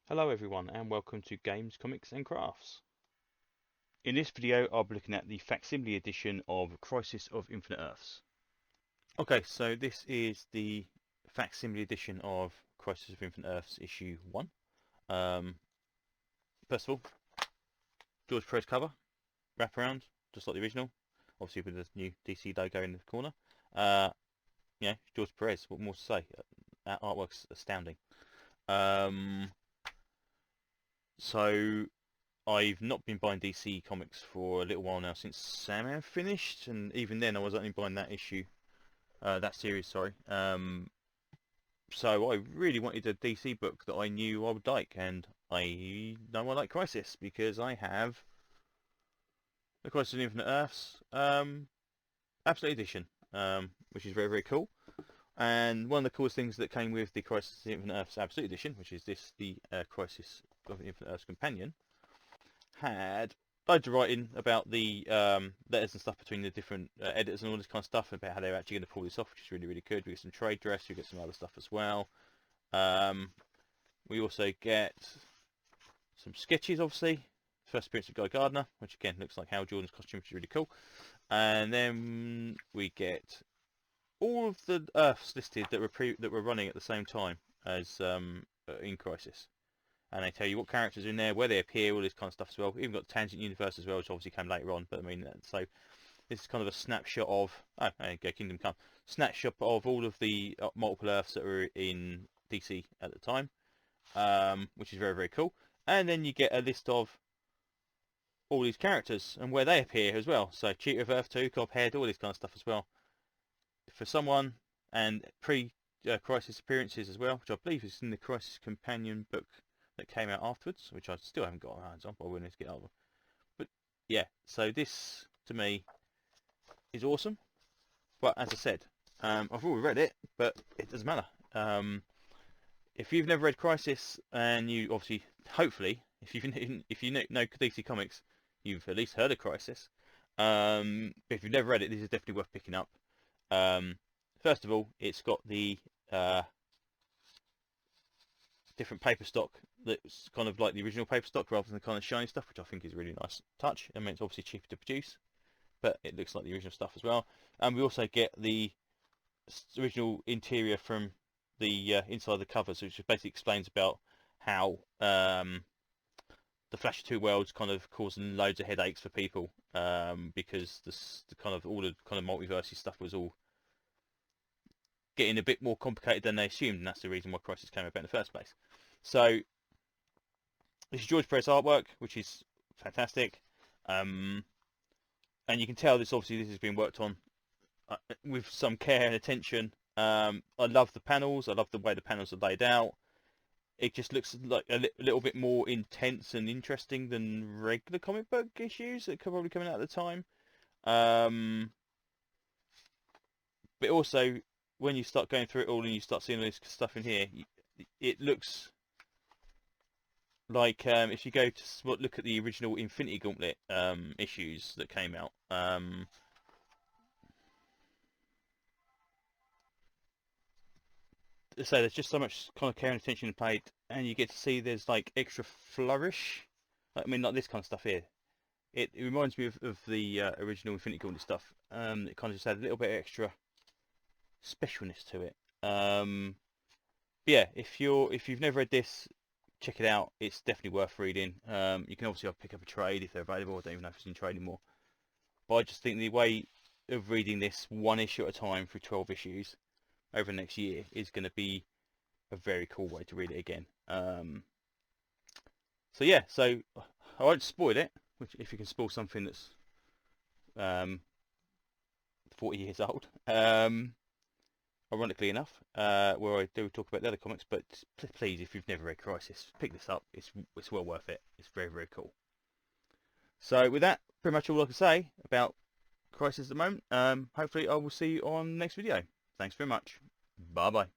Hello everyone and welcome to Games, Comics and Crafts. In this video I'll be looking at the Facsimile edition of Crisis of Infinite Earths. Okay, so this is the Facsimile edition of Crisis of Infinite Earths issue 1. First of all, George Perez cover, wraparound, just like the original, obviously with the new DC logo in the corner. George Perez, what more to say? That artwork's astounding. So I've not been buying DC comics for a little while now since Sandman finished, and even then I was only buying that issue, that series, sorry. So I really wanted a DC book that I knew I would like, and I know I like Crisis because I have the Crisis of Infinite Earths Absolute Edition, which is very, very cool. And one of the coolest things that came with the Crisis of Infinite Earths Absolute Edition, which is the Crisis of Infinite Earths Companion, had loads of writing about the letters and stuff between the different editors and all this kind of stuff, about how they're actually going to pull this off, which is really, really good. We get some trade dress, we get some other stuff as well. We also get some sketches, obviously. First appearance of Guy Gardner, which again looks like Hal Jordan's costume, which is really cool. And then we get all of the Earths listed that were running at the same time as in Crisis. And they tell you what characters are in there, where they appear, all this kind of stuff as well. We've even got Tangent Universe as well, which obviously came later on. But I mean, so this is kind of a snapshot of there you go, Kingdom Come, snapshot of all of the multiple Earths that were in DC at the time, which is very, very cool. And then you get a list of all these characters and where they appear as well. So Cheetah of Earth 2, Cobhead, all this kind of stuff as well. For someone, and pre-Crisis appearances as well, which I believe is in the Crisis Companion book that came out afterwards, which I still haven't got my hands on, but I will need to get over. But yeah, so this to me is awesome. But as I said, I've already read it, but it doesn't matter. If you've never read Crisis, and you obviously, hopefully, if you know DC Comics, you've at least heard of Crisis. But if you've never read it, this is definitely worth picking up. First of all, it's got the different paper stock that's kind of like the original paper stock rather than the kind of shiny stuff, which I think is a really nice touch. I mean, it's obviously cheaper to produce, but it looks like the original stuff as well. And we also get the original interior from the inside the covers, which basically explains about how the Flash of Two Worlds kind of causing loads of headaches for people, because the kind of all the kind of multiverse stuff was all getting a bit more complicated than they assumed, and that's the reason why Crisis came about in the first place. So this is George Perez artwork, which is fantastic, and you can tell this has been worked on with some care and attention. I love the panels. I love the way the panels are laid out. It just looks like a little bit more intense and interesting than regular comic book issues that could probably coming out at the time. But also, when you start going through it all and you start seeing all this stuff in here, it looks like if you go to look at the original Infinity Gauntlet issues that came out, so there's just so much kind of care and attention paid, and you get to see there's like extra flourish. I mean, like this kind of stuff here. It reminds me of the original Infinity Gauntlet stuff. It kind of just had a little bit extra specialness to it. Yeah, if you've never read this, check it out. It's definitely worth reading. You can obviously pick up a trade if they're available. I don't even know if it's in trade anymore. But I just think the way of reading this one issue at a time through 12 issues over the next year is going to be a very cool way to read it again. So yeah, so I won't spoil it, which if you can spoil something that's 40 years old. Ironically enough, where I do talk about the other comics, but please, if you've never read Crisis, pick this up. It's well worth it. It's very, very cool. So with that, pretty much all I can say about Crisis at the moment. Hopefully I will see you on the next video. Thanks very much. Bye bye.